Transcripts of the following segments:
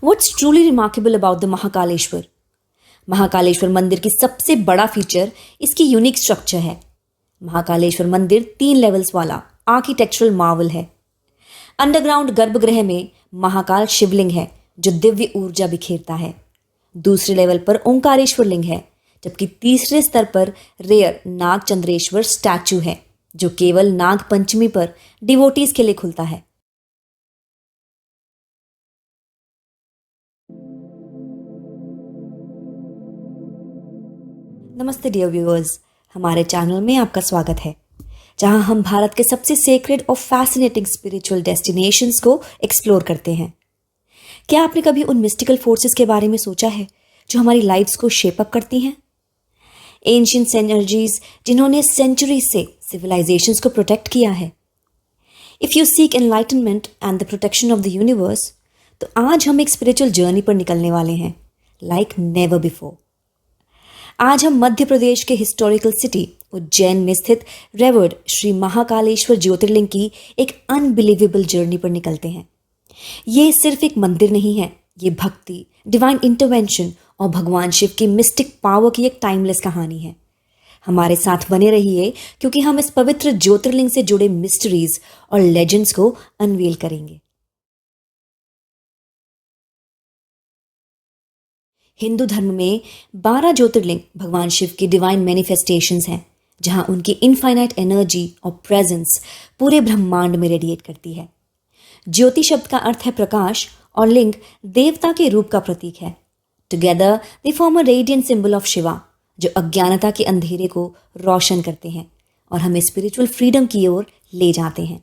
What's truly remarkable about the Mahakaleshwar? Mahakaleshwar मंदिर की सबसे बड़ा फीचर इसकी यूनिक स्ट्रक्चर है। महाकालेश्वर मंदिर 3 लेवल्स वाला आर्किटेक्चरल मार्वल है। अंडरग्राउंड गर्भगृह में महाकाल शिवलिंग है जो दिव्य ऊर्जा बिखेरता है। दूसरे लेवल पर ओंकारेश्वर लिंग है, जबकि तीसरे स्तर पर रेयर नागचंद्रेश्वर स्टैचू है जो केवल नाग पंचमी पर डिवोटीज के लिए खुलता है। नमस्ते डियर व्यूअर्स, हमारे चैनल में आपका स्वागत है, जहां हम भारत के सबसे सेक्रेड और फैसिनेटिंग स्पिरिचुअल डेस्टिनेशंस को एक्सप्लोर करते हैं। क्या आपने कभी उन मिस्टिकल फोर्सेस के बारे में सोचा है जो हमारी लाइफ्स को शेप अप करती हैं? एंशिएंट एनर्जीज जिन्होंने सेंचुरीज से सिविलाइजेशंस को प्रोटेक्ट किया है। If you seek enlightenment and the protection of the universe, तो आज हम एक स्पिरिचुअल जर्नी पर निकलने वाले हैं लाइक नेवर बिफोर। आज हम मध्य प्रदेश के हिस्टोरिकल सिटी उज्जैन में स्थित रेवर्ड श्री महाकालेश्वर ज्योतिर्लिंग की एक अनबिलीवेबल जर्नी पर निकलते हैं। ये सिर्फ एक मंदिर नहीं है, ये भक्ति, डिवाइन इंटरवेंशन और भगवान शिव की मिस्टिक पावर की एक टाइमलेस कहानी है। हमारे साथ बने रहिए, क्योंकि हम इस पवित्र ज्योतिर्लिंग से जुड़े मिस्ट्रीज और लेजेंड्स को अनवील करेंगे। हिंदू धर्म में 12 ज्योतिर्लिंग भगवान शिव की डिवाइन मैनिफेस्टेशंस हैं, जहां उनकी इनफाइनाइट एनर्जी और प्रेजेंस पूरे ब्रह्मांड में रेडिएट करती है। ज्योति शब्द का अर्थ है प्रकाश और लिंग देवता के रूप का प्रतीक है। Together they form a radiant symbol of Shiva, जो अज्ञानता के अंधेरे को रोशन करते हैं और हमें स्पिरिचुअल फ्रीडम की ओर ले जाते हैं।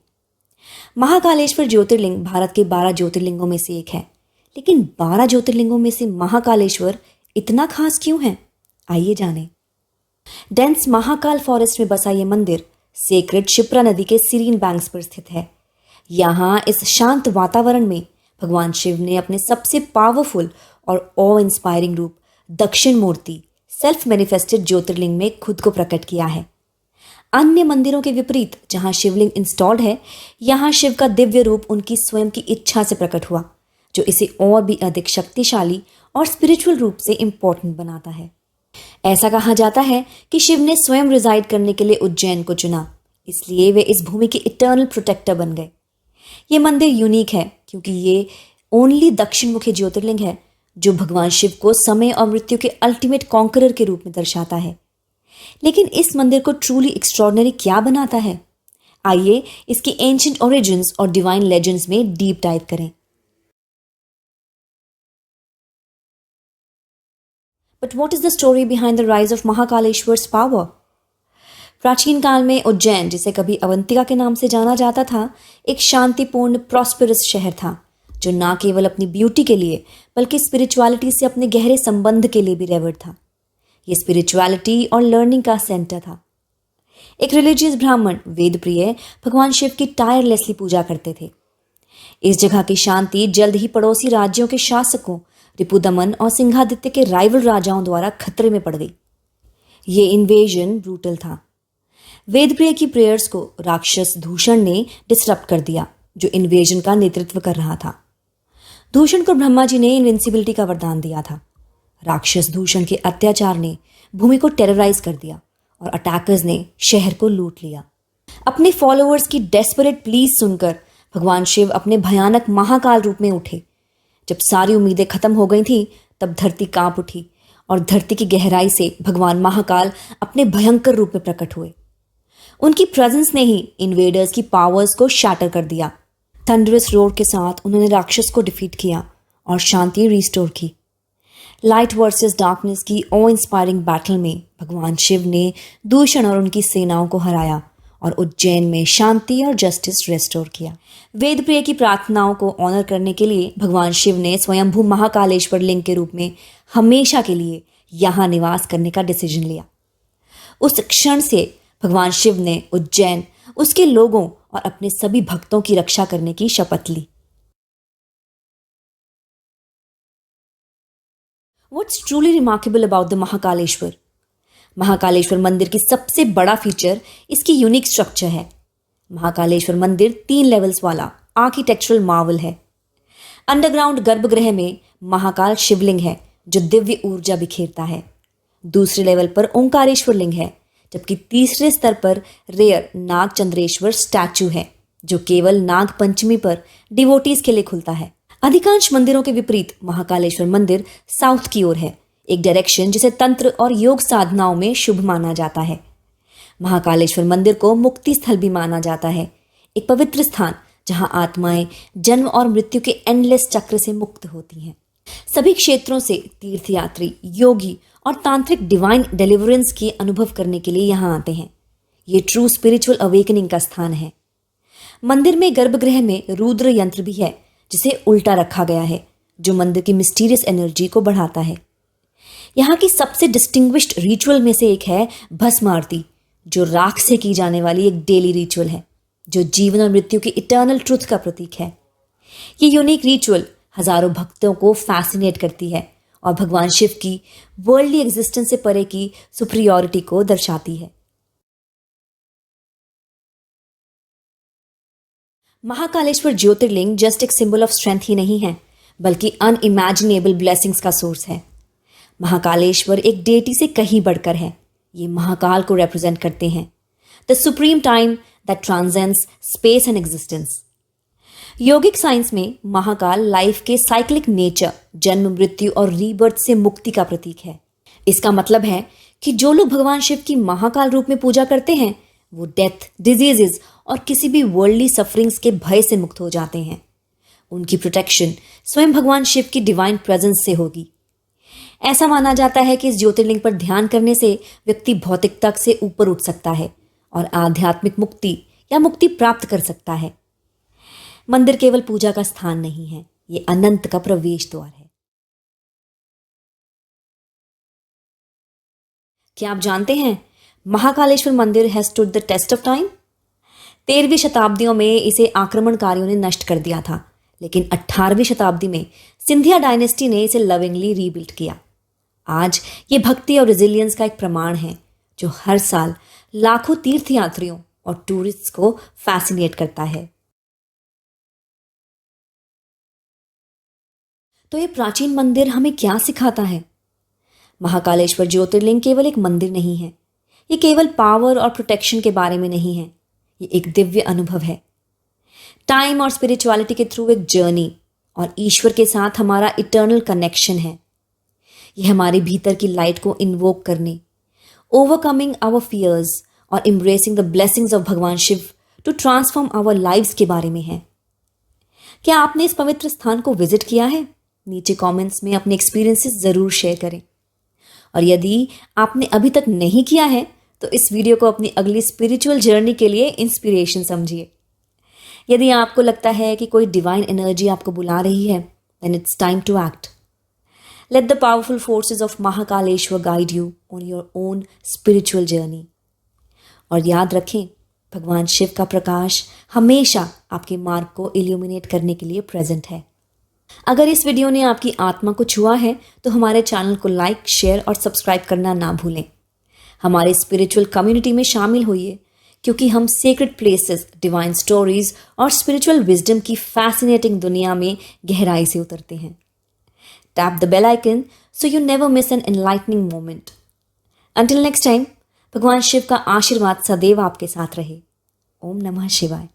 महाकालेश्वर ज्योतिर्लिंग भारत के 12 ज्योतिर्लिंगों में से एक है, लेकिन 12 ज्योतिर्लिंगों में से महाकालेश्वर इतना खास क्यों है? आइए जानें। डेंस महाकाल फॉरेस्ट में बसा ये मंदिर सेक्रेड शिप्रा नदी के सीरीन बैंक्स पर स्थित है। यहाँ इस शांत वातावरण में भगवान शिव ने अपने सबसे पावरफुल और ऑ इंस्पायरिंग रूप दक्षिण मूर्ति सेल्फ मैनिफेस्टेड ज्योतिर्लिंग में खुद को प्रकट किया है। अन्य मंदिरों के विपरीत जहाँ शिवलिंग इंस्टॉल्ड है, यहाँ शिव का दिव्य रूप उनकी स्वयं की इच्छा से प्रकट हुआ, जो इसे और भी अधिक शक्तिशाली और स्पिरिचुअल रूप से इंपॉर्टेंट बनाता है। ऐसा कहा जाता है कि शिव ने स्वयं रिजाइड करने के लिए उज्जैन को चुना, इसलिए वे इस भूमि के इटर्नल प्रोटेक्टर बन गए। ये मंदिर यूनिक है क्योंकि ये ओनली दक्षिण मुखी ज्योतिर्लिंग है जो भगवान शिव को समय और मृत्यु के अल्टीमेट कॉन्करर के रूप में दर्शाता है। लेकिन इस मंदिर को ट्रूली एक्स्ट्रॉर्डिनरी क्या बनाता है? आइए इसकी एंशिएंट ओरिजिन्स और डिवाइन लेजेंड्स में डीप डाइव करें। But what is the story behind the rise of महाकालेश्वर's power? प्राचीन काल में उज्जैन, जिसे कभी अवंतिका के नाम से जाना जाता था, एक शांतिपूर्ण प्रॉस्पेरस शहर था जो न केवल अपनी ब्यूटी के लिए बल्कि स्पिरिचुअलिटी से अपने गहरे संबंध के लिए भी रेवर्ड था। ये स्पिरिचुअलिटी और लर्निंग का सेंटर था। एक रिलीजियस ब्राह्मण वेदप्रिय भगवान शिव की टायरलेसली पूजा करते थे। इस जगह की शांति जल्द ही पड़ोसी राज्यों के शासकों रिपुदमन और सिंहादित्य के राइवल राजाओं द्वारा खतरे में पड़ गई। ये इन्वेजन ब्रूटल था। वेदप्रिय की प्रेयर्स को राक्षस दूषण ने डिसरप्ट कर दिया, जो इन्वेजन का नेतृत्व कर रहा था। दूषण को ब्रह्मा जी ने इनविंसिबिलिटी का वरदान दिया था। राक्षस दूषण के अत्याचार ने भूमि को टेरराइज कर दिया और अटैकर्स ने शहर को लूट लिया। अपने फॉलोअर्स की डेस्परेट प्लीज सुनकर भगवान शिव अपने भयानक महाकाल रूप में उठे। जब सारी उम्मीदें खत्म हो गई थी, तब धरती कांप उठी और धरती की गहराई से भगवान महाकाल अपने भयंकर रूप में प्रकट हुए। उनकी प्रेजेंस ने ही इन्वेडर्स की पावर्स को शैटर कर दिया। थंडरस रोर के साथ उन्होंने राक्षस को डिफीट किया और शांति रिस्टोर की। लाइट वर्सेस डार्कनेस की ऑ इंस्पायरिंग बैटल में भगवान शिव ने दूषण और उनकी सेनाओं को हराया और उज्जैन में शांति और जस्टिस रेस्टोर किया। वेदप्रिय की प्रार्थनाओं को ऑनर करने के लिए भगवान शिव ने स्वयंभू महाकालेश्वर लिंग के रूप में हमेशा के लिए यहाँ निवास करने का डिसीजन लिया। उस क्षण से भगवान शिव ने उज्जैन, उसके लोगों और अपने सभी भक्तों की रक्षा करने की शपथ ली। What's truly remarkable about the Mahakaleshwar? Mahakaleshwar मंदिर की सबसे बड़ा फीचर इसकी यूनिक स्ट्रक्चर है। महाकालेश्वर मंदिर 3 लेवल्स वाला आर्किटेक्चरल मार्वल है। अंडरग्राउंड गर्भगृह में महाकाल शिवलिंग है जो दिव्य ऊर्जा बिखेरता है। दूसरे लेवल पर ओंकारेश्वर लिंग है, जबकि तीसरे स्तर पर रेयर नागचंद्रेश्वर स्टैचू है जो केवल नाग पंचमी पर डिवोटीज के लिए खुलता है। अधिकांश मंदिरों के विपरीत महाकालेश्वर मंदिर साउथ की ओर है, एक डायरेक्शन जिसे तंत्र और योग साधनाओं में शुभ माना जाता है। महाकालेश्वर मंदिर को मुक्ति स्थल भी माना जाता है, एक पवित्र स्थान जहां आत्माएं जन्म और मृत्यु के एंडलेस चक्र से मुक्त होती हैं। सभी क्षेत्रों से तीर्थयात्री, योगी और तांत्रिक डिवाइन डिलीवरेंस की अनुभव करने के लिए यहां आते हैं। ये ट्रू स्पिरिचुअल अवेकनिंग का स्थान है। मंदिर में गर्भगृह में रुद्र यंत्र भी है जिसे उल्टा रखा गया है, जो मंदिर की मिस्टीरियस एनर्जी को बढ़ाता है। यहाँ की सबसे डिस्टिंग्विश्ड रिचुअल में से एक है भस्म आरती, जो राख से की जाने वाली एक डेली रिचुअल है जो जीवन और मृत्यु की इटर्नल ट्रुथ का प्रतीक है। ये यूनिक रिचुअल हजारों भक्तों को फैसिनेट करती है और भगवान शिव की वर्ल्डली एग्जिस्टेंस से परे की सुपीरियरिटी को दर्शाती है। महाकालेश्वर ज्योतिर्लिंग जस्ट एक सिंबल ऑफ स्ट्रेंथ ही नहीं है, बल्कि अनइमेजिनेबल ब्लेसिंग्स का सोर्स है। महाकालेश्वर एक डेटी से कहीं बढ़कर है। ये महाकाल को रिप्रेजेंट करते हैं, the supreme time that transcends space and existence. Yogic science में महाकाल लाइफ के साइक्लिक नेचर, जन्म, मृत्यु और रीबर्थ से मुक्ति का प्रतीक है। इसका मतलब है कि जो लोग भगवान शिव की महाकाल रूप में पूजा करते हैं वो डेथ, डिजीजेस और किसी भी वर्ल्डली सफरिंग्स के भय से मुक्त हो जाते हैं। उनकी प्रोटेक्शन स्वयं भगवान शिव की डिवाइन प्रेजेंस से होगी। ऐसा माना जाता है कि इस ज्योतिर्लिंग पर ध्यान करने से व्यक्ति भौतिकता से ऊपर उठ सकता है और आध्यात्मिक मुक्ति या मुक्ति प्राप्त कर सकता है। मंदिर केवल पूजा का स्थान नहीं है, ये अनंत का प्रवेश द्वार है। क्या आप जानते हैं महाकालेश्वर मंदिर has stood the test of time. 13वीं शताब्दियों में इसे आक्रमणकारियों ने नष्ट कर दिया था, लेकिन 18वीं शताब्दी में सिंधिया डायनेस्टी ने इसे लविंगली रीबिल्ड किया। आज ये भक्ति और रेजिलियंस का एक प्रमाण है जो हर साल लाखों तीर्थयात्रियों और टूरिस्ट्स को फैसिनेट करता है। तो ये प्राचीन मंदिर हमें क्या सिखाता है? महाकालेश्वर ज्योतिर्लिंग केवल एक मंदिर नहीं है, ये केवल पावर और प्रोटेक्शन के बारे में नहीं है, ये एक दिव्य अनुभव है। टाइम और स्पिरिचुअलिटी के थ्रू एक जर्नी और ईश्वर के साथ हमारा इटर्नल कनेक्शन है। ये हमारे भीतर की लाइट को इन्वोक करने, ओवरकमिंग आवर फियर्स और embracing the blessings of Bhagwan Shiv to transform our lives के बारे में है। क्या आपने इस पवित्र स्थान को विजिट किया है? नीचे कमेंट्स में अपने एक्सपीरियंसेस जरूर शेयर करें। और यदि आपने अभी तक नहीं किया है तो इस वीडियो को अपनी अगली स्पिरिचुअल जर्नी के लिए इंस्पिरेशन समझिए। यदि आपको लगता है कि कोई डिवाइन एनर्जी आपको बुला रही है, then it's time to act. Let the powerful forces of Mahakaleshwar guide you on your own spiritual journey. और याद रखें, भगवान शिव का प्रकाश हमेशा आपके मार्ग को इल्यूमिनेट करने के लिए प्रेजेंट है। अगर इस वीडियो ने आपकी आत्मा को छुआ है तो हमारे चैनल को लाइक, शेयर और सब्सक्राइब करना ना भूलें। हमारे स्पिरिचुअल कम्युनिटी में शामिल होइए, क्योंकि हम सेक्रेड प्लेसेस, डिवाइन स्टोरीज और स्पिरिचुअल विजडम की फैसिनेटिंग दुनिया में गहराई से उतरते हैं। Tap the bell icon so you never miss an enlightening moment. Until next time, भगवान शिव का आशीर्वाद सदैव आपके साथ रहे। ओम नमः शिवाय।